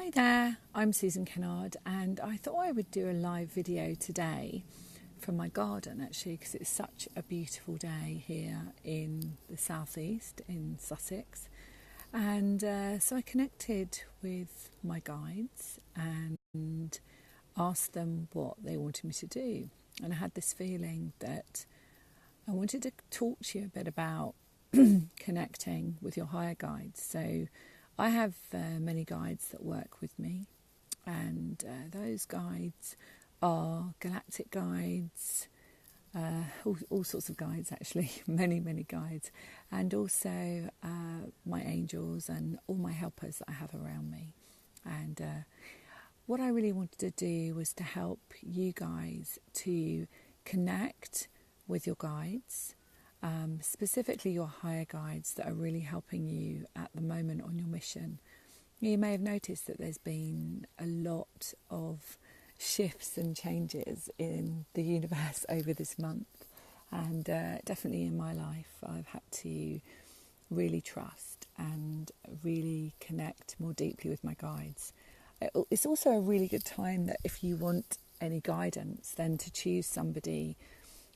Hi there, I'm Susan Kennard, and I thought I would do a live video today from my garden actually, because it's such a beautiful day here in the southeast in Sussex. And so I connected with my guides and asked them what they wanted me to do. And I had this feeling that I wanted to talk to you a bit about connecting with your higher guides. So I have many guides that work with me, and those guides are galactic guides, all sorts of guides actually, many guides, and also my angels and all my helpers that I have around me. And what I really wanted to do was to help you guys to connect with your guides, specifically your higher guides that are really helping you at the moment on your mission. You may have noticed that there's been a lot of shifts and changes in the universe over this month, and definitely in my life I've had to really trust and really connect more deeply with my guides. It's also a really good time that if you want any guidance, then to choose somebody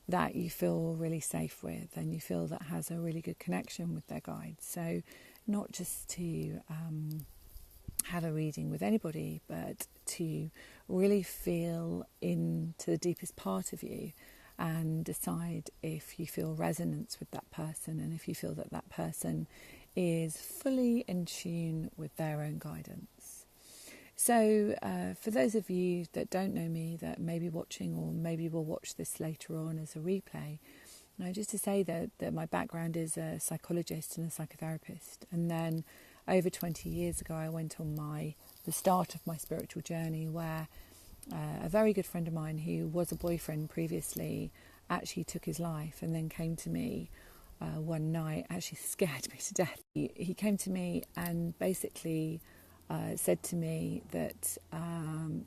that you feel really safe with and you feel that has a really good connection with their guides. So not just to have a reading with anybody, but to really feel into the deepest part of you and decide if you feel resonance with that person and if you feel that that person is fully in tune with their own guidance. So for those of you that don't know me, that may be watching or maybe will watch this later on as a replay, just to say that my background is a psychologist and a psychotherapist. And then over 20 years ago, I went on the start of my spiritual journey, where a very good friend of mine who was a boyfriend previously actually took his life, and then came to me one night, actually scared me to death. He came to me and basically said to me that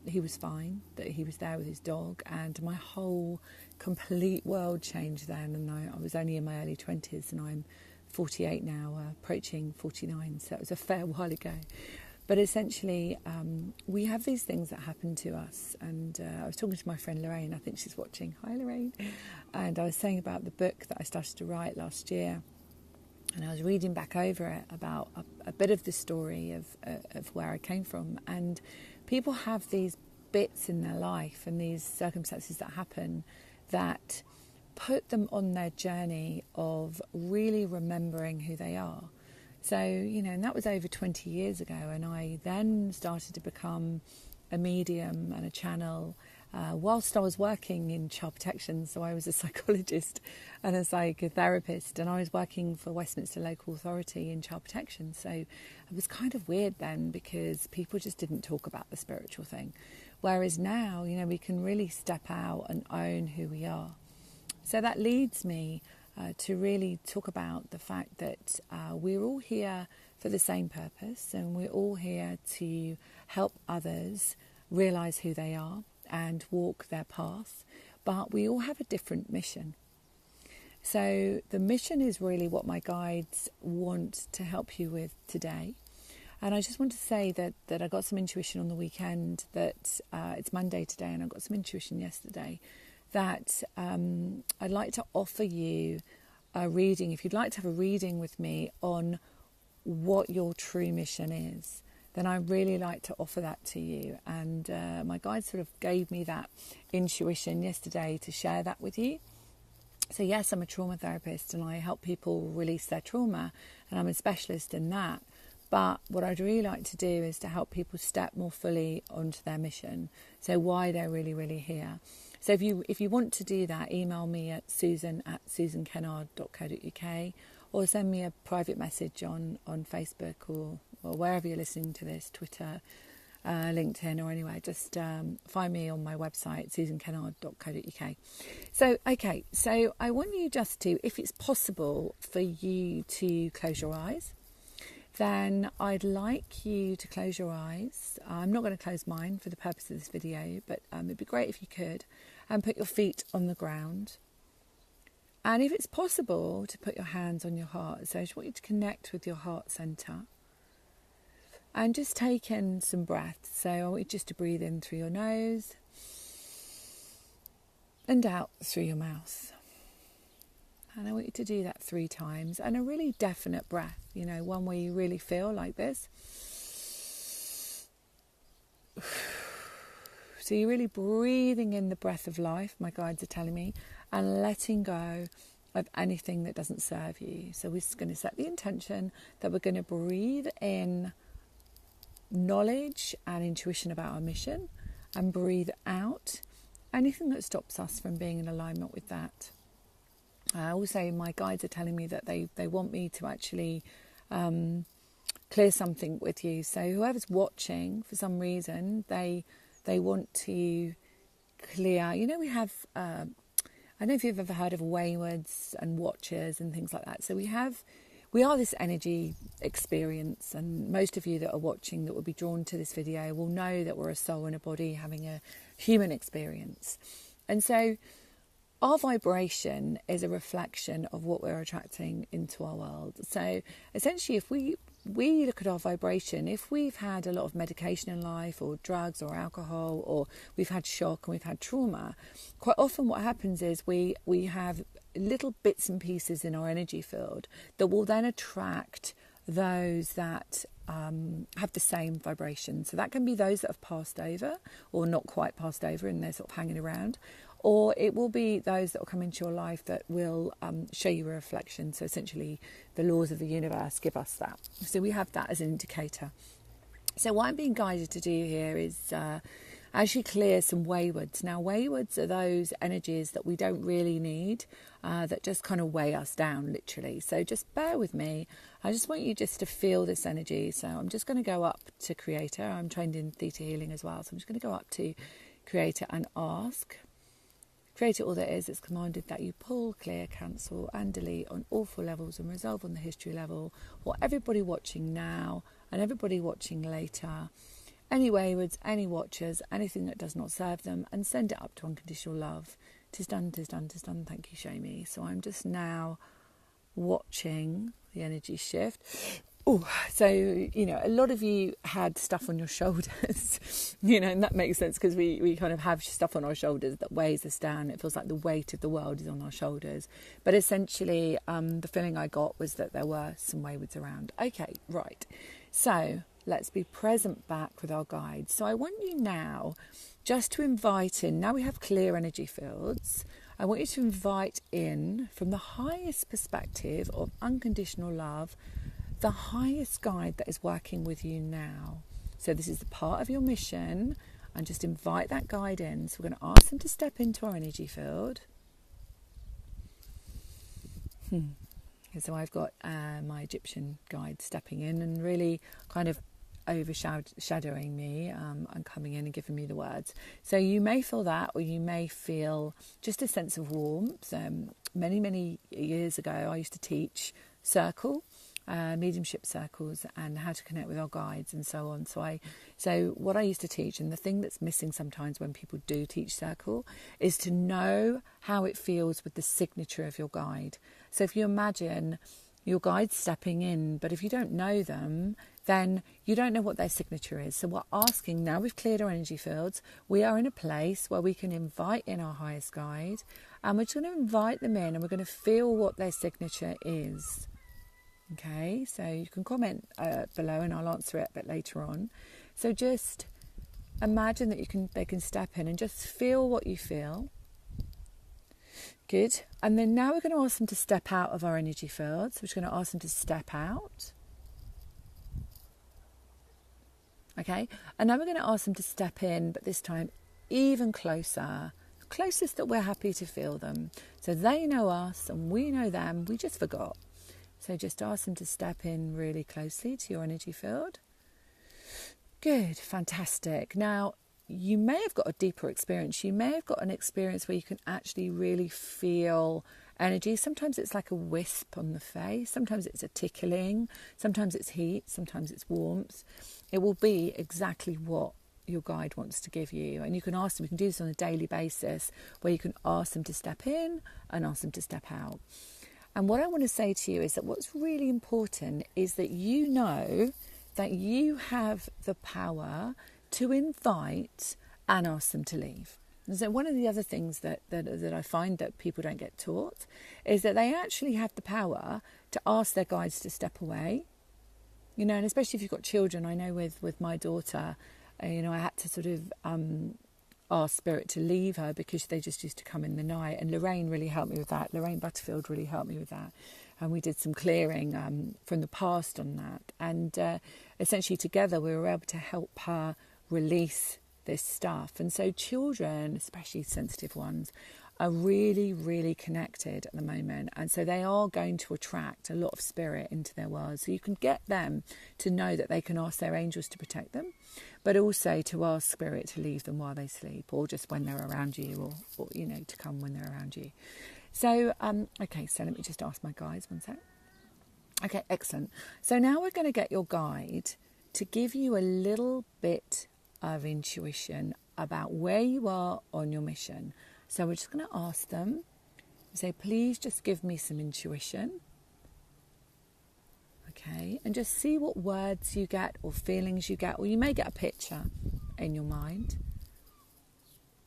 he was fine, that he was there with his dog, and my whole complete world changed then. And I was only in my early 20s, and I'm 48 now, approaching 49, so it was a fair while ago. But essentially, we have these things that happen to us. And I was talking to my friend Lorraine, I think she's watching. Hi Lorraine. And I was saying about the book that I started to write last year. And I was reading back over it about a bit of the story of where I came from. And people have these bits in their life and these circumstances that happen that put them on their journey of really remembering who they are. So, and that was over 20 years ago. And I then started to become a medium and a channel whilst I was working in child protection. So I was a psychologist and a psychotherapist, and I was working for Westminster Local Authority in child protection. So it was kind of weird then, because people just didn't talk about the spiritual thing. Whereas now, we can really step out and own who we are. So that leads me to really talk about the fact that we're all here for the same purpose, and we're all here to help others realise who they are and walk their path, but we all have a different mission. So the mission is really what my guides want to help you with today. And I just want to say that I got some intuition on the weekend, that it's Monday today, and I got some intuition yesterday that I'd like to offer you a reading. If you'd like to have a reading with me on what your true mission is, then I'd really like to offer that to you. And my guide sort of gave me that intuition yesterday to share that with you. So yes, I'm a trauma therapist and I help people release their trauma, and I'm a specialist in that. But what I'd really like to do is to help people step more fully onto their mission, so why they're really here. So if you want to do that, email me at susan@susankennard.co.uk, or send me a private message on Facebook or wherever you're listening to this, Twitter, LinkedIn, or anywhere. Just find me on my website, susankennard.co.uk. So I want you just to, if it's possible for you to close your eyes, then I'd like you to close your eyes. I'm not going to close mine for the purpose of this video, but it'd be great if you could, and put your feet on the ground. And if it's possible, to put your hands on your heart. So I just want you to connect with your heart centre. And just take in some breaths. So I want you just to breathe in through your nose and out through your mouth. And I want you to do that 3 times. And a really definite breath, one where you really feel like this. So you're really breathing in the breath of life, my guides are telling me, and letting go of anything that doesn't serve you. So we're just going to set the intention that we're going to breathe in knowledge and intuition about our mission, and breathe out anything that stops us from being in alignment with that. Also, my guides are telling me that they want me to actually clear something with you. So whoever's watching, for some reason, they want to clear. We have, I don't know if you've ever heard of waywards and watchers and things like that. So we are this energy experience, and most of you that are watching that will be drawn to this video will know that we're a soul in a body having a human experience. And so our vibration is a reflection of what we're attracting into our world. So essentially, if we look at our vibration, if we've had a lot of medication in life, or drugs or alcohol, or we've had shock and we've had trauma, quite often what happens is we have little bits and pieces in our energy field that will then attract those that have the same vibration. So that can be those that have passed over or not quite passed over and they're sort of hanging around, or it will be those that will come into your life that will show you a reflection. So essentially the laws of the universe give us that. So we have that as an indicator. So what I'm being guided to do here is actually clear some waywards. Now, waywards are those energies that we don't really need, that just kind of weigh us down, literally. So just bear with me. I just want you just to feel this energy. So I'm just going to go up to Creator. I'm trained in theta healing as well. So I'm just going to go up to Creator and ask. Creator, all that is, it's commanded that you pull, clear, cancel and delete on all 4 levels and resolve on the history level, or everybody watching now and everybody watching later, any waywards, any watchers, anything that does not serve them, and send it up to unconditional love. 'Tis done, 'tis done, 'tis done. Thank you, show me. So I'm just now watching the energy shift. Oh, so, a lot of you had stuff on your shoulders, and that makes sense because we kind of have stuff on our shoulders that weighs us down. It feels like the weight of the world is on our shoulders. But essentially, the feeling I got was that there were some waywards around. Okay, right. So let's be present back with our guides. So I want you now just to invite in, now we have clear energy fields, I want you to invite in, from the highest perspective of unconditional love, the highest guide that is working with you now. So this is the part of your mission, and just invite that guide in. So we're going to ask them to step into our energy field. So I've got my Egyptian guide stepping in and really kind of overshadowing me and coming in and giving me the words. So you may feel that, or you may feel just a sense of warmth. Many years ago I used to teach circle, mediumship circles, and how to connect with our guides and so on. So what I used to teach, and the thing that's missing sometimes when people do teach circle, is to know how it feels with the signature of your guide. So if you imagine your guide stepping in, but if you don't know them, then you don't know what their signature is. So we're asking, now we've cleared our energy fields, we are in a place where we can invite in our highest guide, and we're just going to invite them in, and we're going to feel what their signature is. Okay, so you can comment below and I'll answer it a bit later on. So just imagine that they can step in and just feel what you feel. Good. And then now we're going to ask them to step out of our energy field. So we're just going to ask them to step out. Okay. And now we're going to ask them to step in, but this time even closer. Closest that we're happy to feel them. So they know us and we know them. We just forgot. So just ask them to step in really closely to your energy field. Good. Fantastic. Now, you may have got a deeper experience. You may have got an experience where you can actually really feel energy. Sometimes it's like a wisp on the face. Sometimes it's a tickling. Sometimes it's heat. Sometimes it's warmth. It will be exactly what your guide wants to give you. And you can ask them, you can do this on a daily basis, where you can ask them to step in and ask them to step out. And what I want to say to you is that what's really important is that you know that you have the power to invite and ask them to leave. And so one of the other things that I find that people don't get taught is that they actually have the power to ask their guides to step away. You know, and especially if you've got children. I know with my daughter, you know, I had to sort of ask Spirit to leave her because they just used to come in the night. And Lorraine really helped me with that. Lorraine Butterfield really helped me with that. And we did some clearing from the past on that. And essentially together we were able to help her release this stuff. And so children, especially sensitive ones, are really, really connected at the moment. And so they are going to attract a lot of spirit into their world. So you can get them to know that they can ask their angels to protect them, but also to ask spirit to leave them while they sleep, or just when they're around you, or you know, to come when they're around you. So, okay, so let me just ask my guides one sec. Okay, excellent. So now we're going to get your guide to give you a little bit of intuition about where you are on your mission. So we're just going to ask them, say, please just give me some intuition. Okay, and just see what words you get or feelings you get, or you may get a picture in your mind.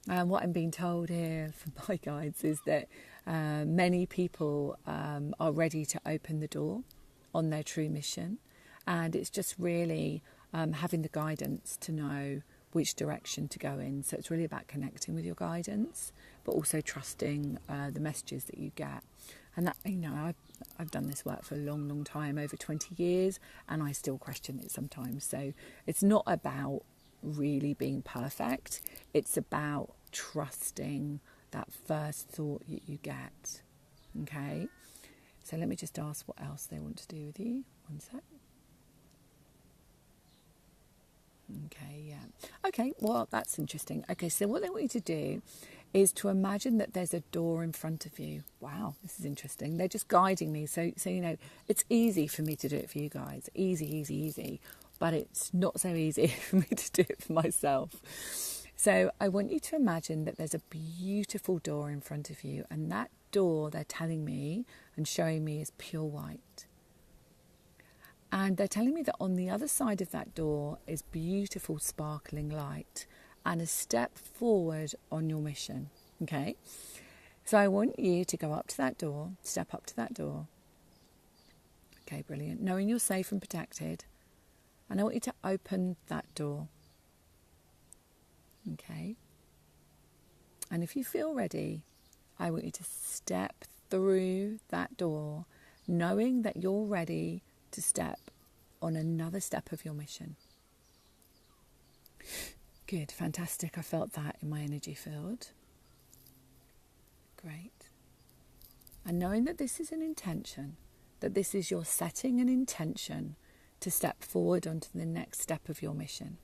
And what I'm being told here from my guides is that many people are ready to open the door on their true mission. And it's just really having the guidance to know which direction to go in. So it's really about connecting with your guidance, but also trusting the messages that you get. And that, you know, I've done this work for a long, long time, over 20 years, and I still question it sometimes. So it's not about really being perfect. It's about trusting that first thought you get. Okay? So let me just ask what else they want to do with you. One sec. Okay, yeah. Okay, well, that's interesting. Okay, so what they want you to do is to imagine that there's a door in front of you. Wow, this is interesting. They're just guiding me. So you know, it's easy for me to do it for you guys. Easy. But it's not so easy for me to do it for myself. So I want you to imagine that there's a beautiful door in front of you. And that door, they're telling me and showing me, is pure white. And they're telling me that on the other side of that door is beautiful sparkling light and a step forward on your mission. Okay? So I want you to go up to that door, step up to that door. Okay, brilliant. Knowing you're safe and protected. And I want you to open that door. Okay? And if you feel ready, I want you to step through that door, knowing that you're ready to step on another step of your mission. Good, fantastic. I felt that in my energy field. Great. And knowing that this is an intention, that this is your setting an intention to step forward onto the next step of your mission.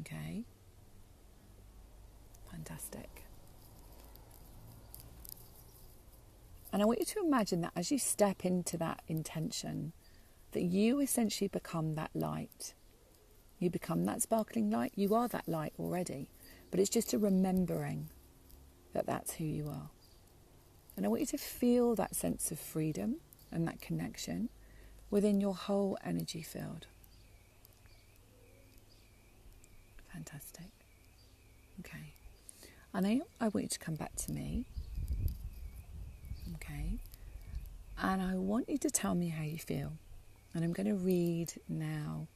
Okay. Fantastic. And I want you to imagine that as you step into that intention, that you essentially become that light. You become that sparkling light. You are that light already. But it's just a remembering that that's who you are. And I want you to feel that sense of freedom and that connection within your whole energy field. Fantastic. Okay. And I want you to come back to me. Okay. And I want you to tell me how you feel. And I'm going to read now.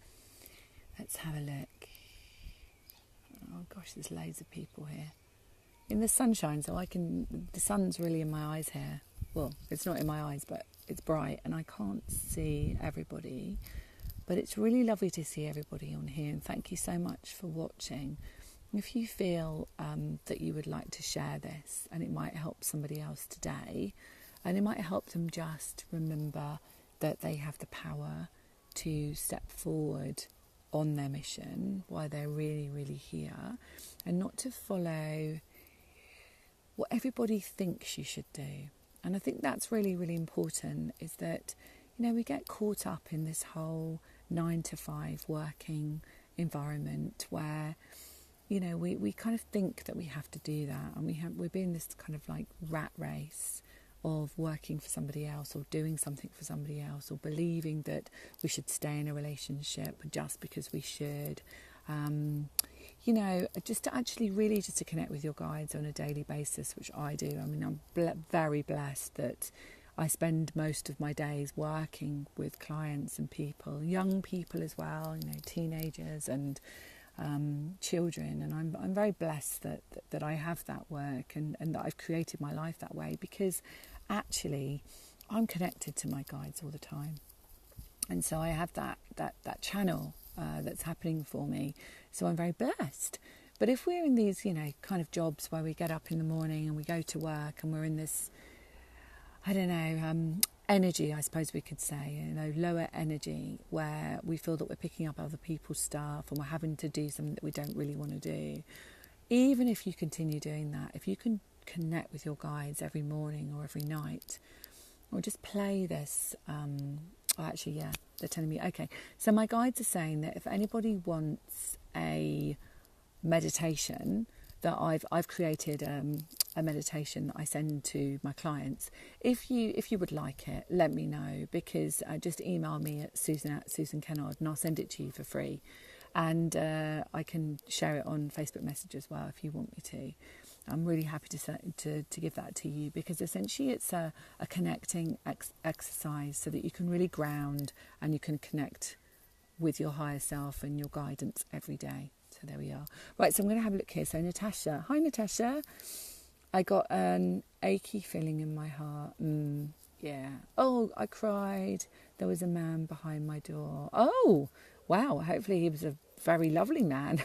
Let's have a look. Oh gosh, there's loads of people here. In the sunshine, so the sun's really in my eyes here. Well, it's not in my eyes, but it's bright and I can't see everybody. But it's really lovely to see everybody on here. And thank you so much for watching. If you feel that you would like to share this and it might help somebody else today, and it might help them just remember that they have the power to step forward on their mission while they're really, really here, and not to follow what everybody thinks you should do. And I think that's really, really important, is that, you know, we get caught up in this whole 9-to-5 working environment where, you know, we kind of think that we have to do that, and we're being this kind of like rat race of working for somebody else or doing something for somebody else or believing that we should stay in a relationship just because we should. You know, just to actually really just to connect with your guides on a daily basis, which I do. I mean, I'm very blessed that I spend most of my days working with clients and people, young people as well, you know, teenagers and children, and I'm very blessed that I have that work and that I've created my life that way, because actually I'm connected to my guides all the time, and so I have that channel that's happening for me, so I'm very blessed. But if we're in these, you know, kind of jobs where we get up in the morning and we go to work and we're in this, I don't know, energy, I suppose we could say, you know, lower energy, where we feel that we're picking up other people's stuff and we're having to do something that we don't really want to do. Even if you continue doing that, if you can connect with your guides every morning or every night, or just play this, actually, yeah, they're telling me, okay, so my guides are saying that if anybody wants a meditation, that I've created a meditation that I send to my clients. If you would like it, let me know, because just email me at Susan@Susan Kennard and I'll send it to you for free, and I can share it on Facebook Message as well if you want me to. I'm really happy to give that to you, because essentially it's a connecting exercise so that you can really ground and you can connect with your higher self and your guidance every day. So there we are. Right, so I'm going to have a look here. So Natasha. Hi, Natasha. I got an achy feeling in my heart. Yeah. Oh, I cried. There was a man behind my door. Oh, wow. Hopefully he was a very lovely man.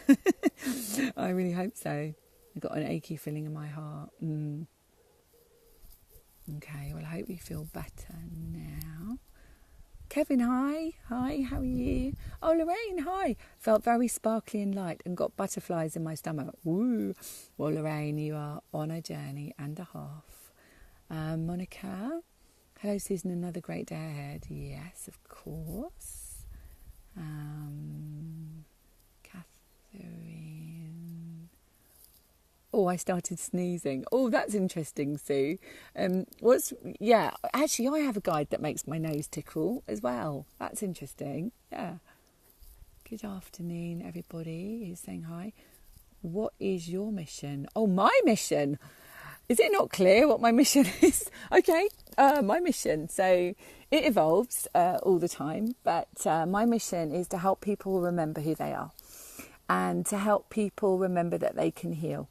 I really hope so. I got an achy feeling in my heart. Okay, well, I hope you feel better now. Kevin, hi, how are you? Oh, Lorraine, hi. Felt very sparkly and light and got butterflies in my stomach. Woo. Well, Lorraine, you are on a journey and a half. Monica, hello, Susan, another great day ahead. Yes, of course. Catherine. Oh, I started sneezing. Oh, that's interesting, Sue. Actually, I have a guide that makes my nose tickle as well. That's interesting. Yeah. Good afternoon, everybody who's saying hi. What is your mission? Oh, my mission. Is it not clear what my mission is? Okay, my mission. So it evolves all the time, but my mission is to help people remember who they are, and to help people remember that they can heal.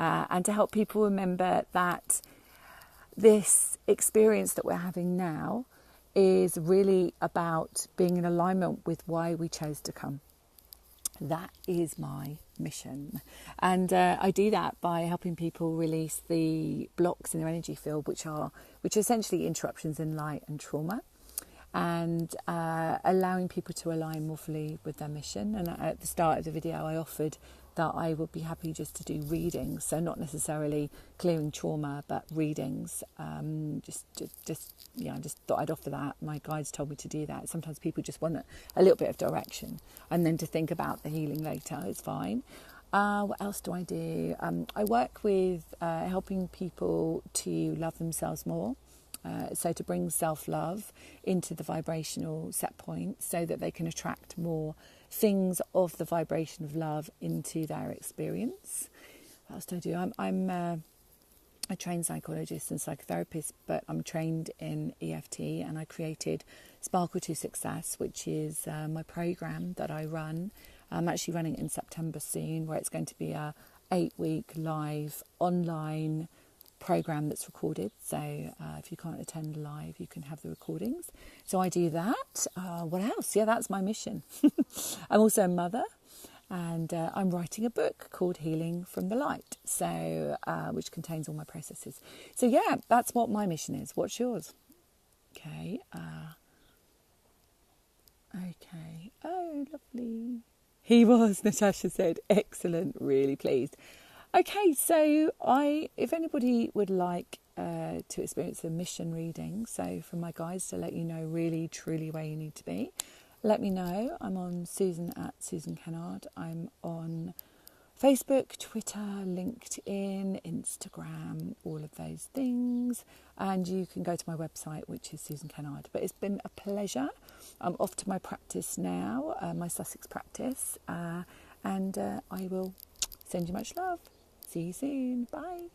And to help people remember that this experience that we're having now is really about being in alignment with why we chose to come. That is my mission. And I do that by helping people release the blocks in their energy field, which are essentially interruptions in light and trauma, and allowing people to align more fully with their mission. And at the start of the video, I offered that I would be happy just to do readings, so not necessarily clearing trauma, but readings. Just thought I'd offer that. My guides told me to do that. Sometimes people just want a little bit of direction, and then to think about the healing later is fine. What else do I do? I work with helping people to love themselves more. So to bring self-love into the vibrational set point so that they can attract more things of the vibration of love into their experience. What else do I do? I'm a trained psychologist and psychotherapist, but I'm trained in EFT, and I created Sparkle to Success, which is my program that I run. I'm actually running it in September soon, where it's going to be a 8-week live online program that's recorded, so if you can't attend live, you can have the recordings. So I do that. What else? Yeah, that's my mission. I'm also a mother, and I'm writing a book called Healing from the Light, so which contains all my processes. So yeah, that's what my mission is. What's yours? Okay. Okay. Oh, lovely. He was, Natasha said. Excellent. Really pleased. Okay, so if anybody would like to experience a mission reading, so from my guides to let you know really, truly where you need to be, let me know. I'm on Susan@Susan Kennard. I'm on Facebook, Twitter, LinkedIn, Instagram, all of those things. And you can go to my website, which is Susan Kennard. But it's been a pleasure. I'm off to my practice now, my Sussex practice, and I will send you much love. See you soon. Bye.